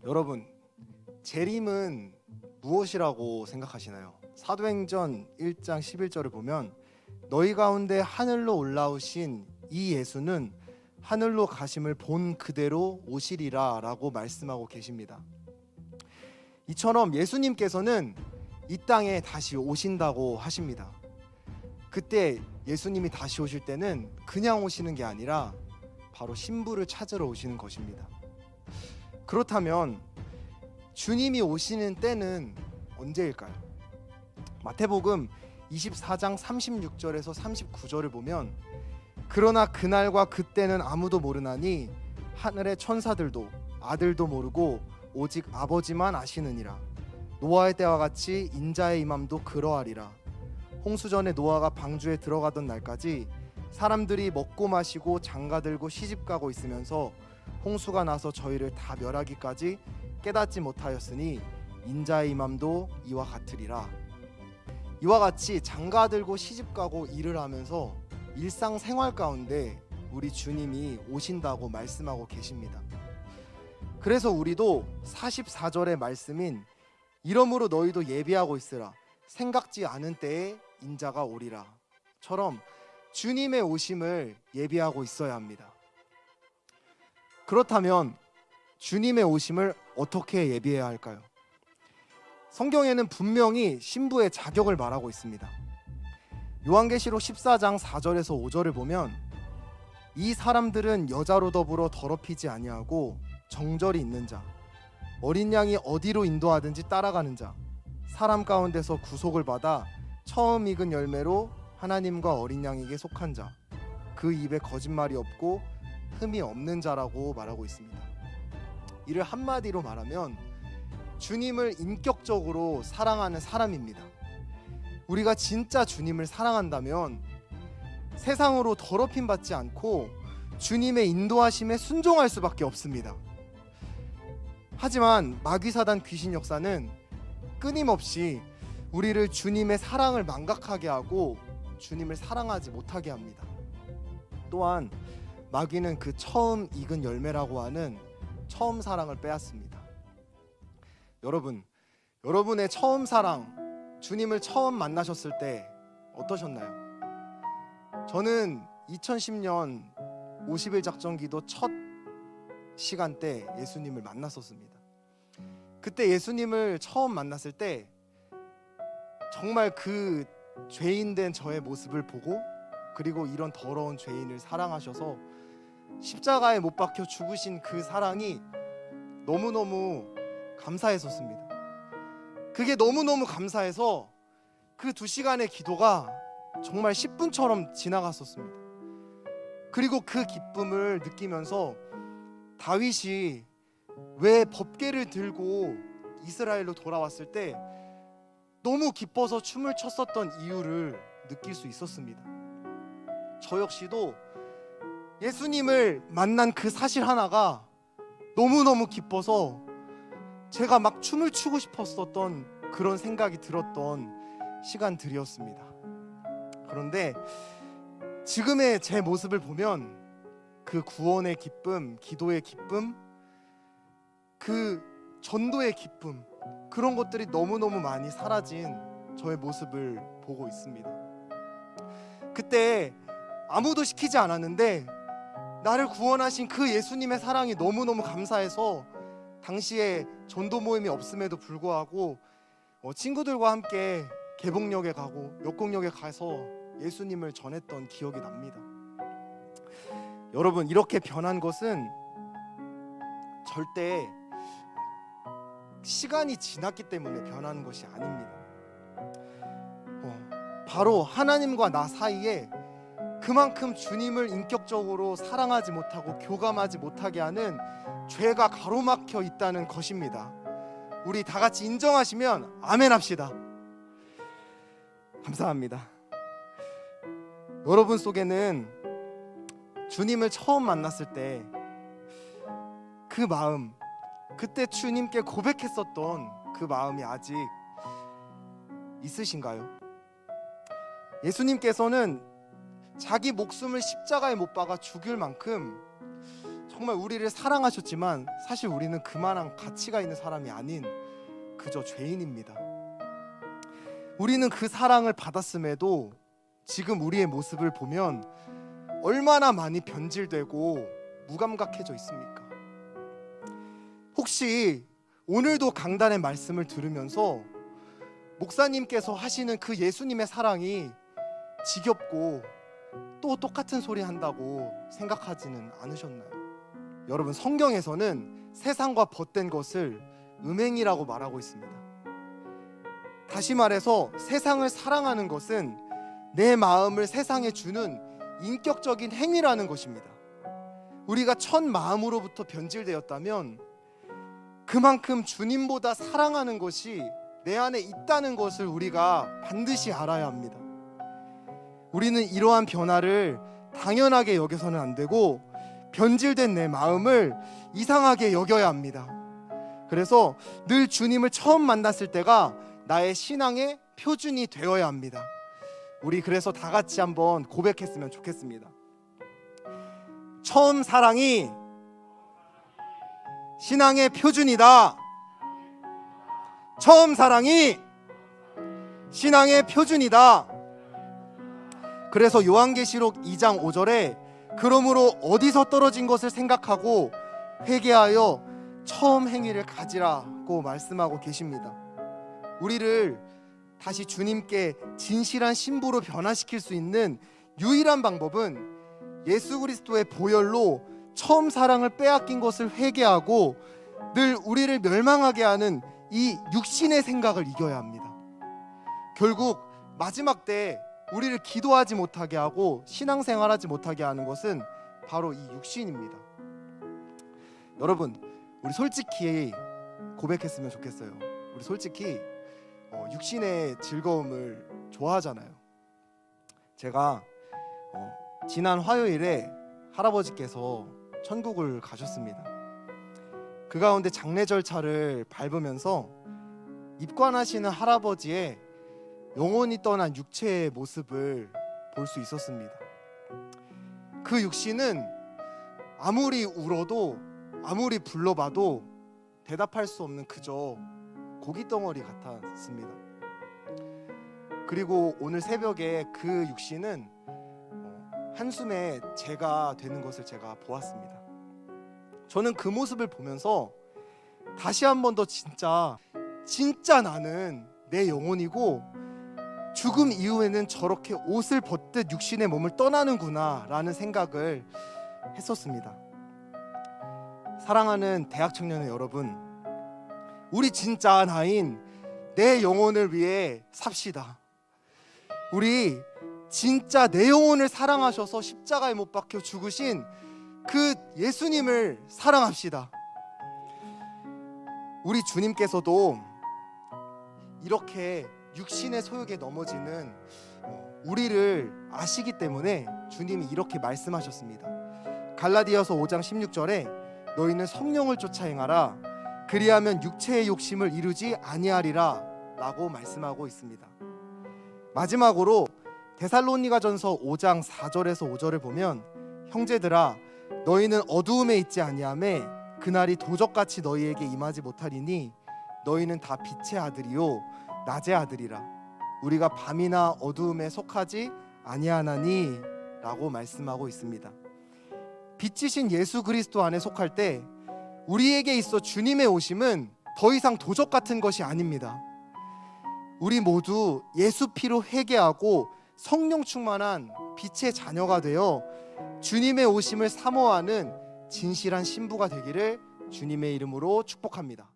여러분, 재림은 무엇이라고 생각하시나요? 사도행전 1장 11절을 보면 너희 가운데 하늘로 올라오신 이 예수는 하늘로 가심을 본 그대로 오시리라 라고 말씀하고 계십니다. 이처럼 예수님께서는 이 땅에 다시 오신다고 하십니다. 그때 예수님이 다시 오실 때는 그냥 오시는 게 아니라 바로 신부를 찾으러 오시는 것입니다. 그렇다면 주님이 오시는 때는 언제일까요? 마태복음 24장 36절에서 39절을 보면 그러나 그날과 그때는 아무도 모르나니 하늘의 천사들도 아들도 모르고 오직 아버지만 아시느니라. 노아의 때와 같이 인자의 임함도 그러하리라. 홍수전에 노아가 방주에 들어가던 날까지 사람들이 먹고 마시고 장가들고 시집가고 있으면서 홍수가 나서 저희를 다 멸하기까지 깨닫지 못하였으니 인자의 임함도 이와 같으리라. 이와 같이 장가들고 시집가고 일을 하면서 일상생활 가운데 우리 주님이 오신다고 말씀하고 계십니다. 그래서 우리도 44절의 말씀인 이러므로 너희도 예비하고 있으라 생각지 않은 때에 인자가 오리라 처럼 주님의 오심을 예비하고 있어야 합니다. 그렇다면 주님의 오심을 어떻게 예비해야 할까요? 성경에는 분명히 신부의 자격을 말하고 있습니다. 요한계시록 14장 4절에서 5절을 보면 이 사람들은 여자로 더불어 더럽히지 아니하고 정절이 있는 자, 어린 양이 어디로 인도하든지 따라가는 자, 사람 가운데서 구속을 받아 처음 익은 열매로 하나님과 어린 양에게 속한 자, 그 입에 거짓말이 없고 흠이 없는 자라고 말하고 있습니다. 이를 한마디로 말하면 주님을 인격적으로 사랑하는 사람입니다. 우리가 진짜 주님을 사랑한다면 세상으로 더럽힘 받지 않고 주님의 인도하심에 순종할 수밖에 없습니다. 하지만 마귀사단 귀신 역사는 끊임없이 우리를 주님의 사랑을 망각하게 하고 주님을 사랑하지 못하게 합니다. 또한 마귀는 그 처음 익은 열매라고 하는 처음 사랑을 빼앗습니다. 여러분, 여러분의 처음 사랑, 주님을 처음 만나셨을 때 어떠셨나요? 저는 2010년 50일 작정기도 첫 시간 때 예수님을 만났었습니다. 그때 예수님을 처음 만났을 때 정말 그 죄인된 저의 모습을 보고 그리고 이런 더러운 죄인을 사랑하셔서 십자가에 못 박혀 죽으신 그 사랑이 너무너무 감사했었습니다. 그게 너무너무 감사해서 그 2시간의 기도가 정말 10분처럼 지나갔었습니다. 그리고 그 기쁨을 느끼면서 다윗이 왜 법궤를 들고 이스라엘로 돌아왔을 때 너무 기뻐서 춤을 췄었던 이유를 느낄 수 있었습니다. 저 역시도 예수님을 만난 그 사실 하나가 너무너무 기뻐서 제가 막 춤을 추고 싶었었던 그런 생각이 들었던 시간들이었습니다. 그런데 지금의 제 모습을 보면 그 구원의 기쁨, 기도의 기쁨, 그 전도의 기쁨, 그런 것들이 너무너무 많이 사라진 저의 모습을 보고 있습니다. 그때 아무도 시키지 않았는데 나를 구원하신 그 예수님의 사랑이 너무너무 감사해서 당시에 전도 모임이 없음에도 불구하고 친구들과 함께 개봉역에 가고 역곡역에 가서 예수님을 전했던 기억이 납니다. 여러분, 이렇게 변한 것은 절대 시간이 지났기 때문에 변한 것이 아닙니다. 바로 하나님과 나 사이에 그만큼 주님을 인격적으로 사랑하지 못하고 교감하지 못하게 하는 죄가 가로막혀 있다는 것입니다. 우리 다 같이 인정하시면 아멘 합시다. 감사합니다. 여러분 속에는 주님을 처음 만났을 때 그 마음, 그때 주님께 고백했었던 그 마음이 아직 있으신가요? 예수님께서는 자기 목숨을 십자가에 못 박아 죽일 만큼 정말 우리를 사랑하셨지만 사실 우리는 그만한 가치가 있는 사람이 아닌 그저 죄인입니다. 우리는 그 사랑을 받았음에도 지금 우리의 모습을 보면 얼마나 많이 변질되고 무감각해져 있습니까? 혹시 오늘도 강단의 말씀을 들으면서 목사님께서 하시는 그 예수님의 사랑이 지겹고 또 똑같은 소리 한다고 생각하지는 않으셨나요? 여러분, 성경에서는 세상과 벗된 것을 음행이라고 말하고 있습니다. 다시 말해서 세상을 사랑하는 것은 내 마음을 세상에 주는 인격적인 행위라는 것입니다. 우리가 첫 마음으로부터 변질되었다면 그만큼 주님보다 사랑하는 것이 내 안에 있다는 것을 우리가 반드시 알아야 합니다. 우리는 이러한 변화를 당연하게 여겨서는 안 되고 변질된 내 마음을 이상하게 여겨야 합니다. 그래서 늘 주님을 처음 만났을 때가 나의 신앙의 표준이 되어야 합니다. 우리 그래서 다 같이 한번 고백했으면 좋겠습니다. 처음 사랑이 신앙의 표준이다. 처음 사랑이 신앙의 표준이다. 그래서 요한계시록 2장 5절에 그러므로 어디서 떨어진 것을 생각하고 회개하여 처음 행위를 가지라고 말씀하고 계십니다. 우리를 다시 주님께 진실한 신부로 변화시킬 수 있는 유일한 방법은 예수 그리스도의 보혈로 처음 사랑을 빼앗긴 것을 회개하고 늘 우리를 멸망하게 하는 이 육신의 생각을 이겨야 합니다. 결국 마지막 때 우리를 기도하지 못하게 하고 신앙생활하지 못하게 하는 것은 바로 이 육신입니다. 여러분, 우리 솔직히 고백했으면 좋겠어요. 우리 솔직히 육신의 즐거움을 좋아하잖아요. 제가 지난 화요일에 할아버지께서 천국을 가셨습니다. 그 가운데 장례 절차를 밟으면서 입관하시는 할아버지의 영혼이 떠난 육체의 모습을 볼 수 있었습니다. 그 육신은 아무리 울어도 아무리 불러봐도 대답할 수 없는 그저 고기 덩어리 같았습니다. 그리고 오늘 새벽에 그 육신은 한숨에 재가 되는 것을 제가 보았습니다. 저는 그 모습을 보면서 다시 한 번 더 진짜 나는 내 영혼이고 죽음 이후에는 저렇게 옷을 벗듯 육신의 몸을 떠나는구나 라는 생각을 했었습니다. 사랑하는 대학 청년의 여러분, 우리 진짜 나인 내 영혼을 위해 삽시다. 우리 진짜 내 영혼을 사랑하셔서 십자가에 못 박혀 죽으신 그 예수님을 사랑합시다. 우리 주님께서도 이렇게 육신의 소욕에 넘어지는 우리를 아시기 때문에 주님이 이렇게 말씀하셨습니다. 갈라디아서 5장 16절에 너희는 성령을 쫓아 행하라 그리하면 육체의 욕심을 이루지 아니하리라 라고 말씀하고 있습니다. 마지막으로 데살로니가전서 5장 4절에서 5절을 보면 형제들아 너희는 어두움에 있지 아니하매 그날이 도적같이 너희에게 임하지 못하리니 너희는 다 빛의 아들이요 낮의 아들이라 우리가 밤이나 어두움에 속하지 아니하나니 라고 말씀하고 있습니다. 빛이신 예수 그리스도 안에 속할 때 우리에게 있어 주님의 오심은 더 이상 도적 같은 것이 아닙니다. 우리 모두 예수 피로 회개하고 성령 충만한 빛의 자녀가 되어 주님의 오심을 사모하는 진실한 신부가 되기를 주님의 이름으로 축복합니다.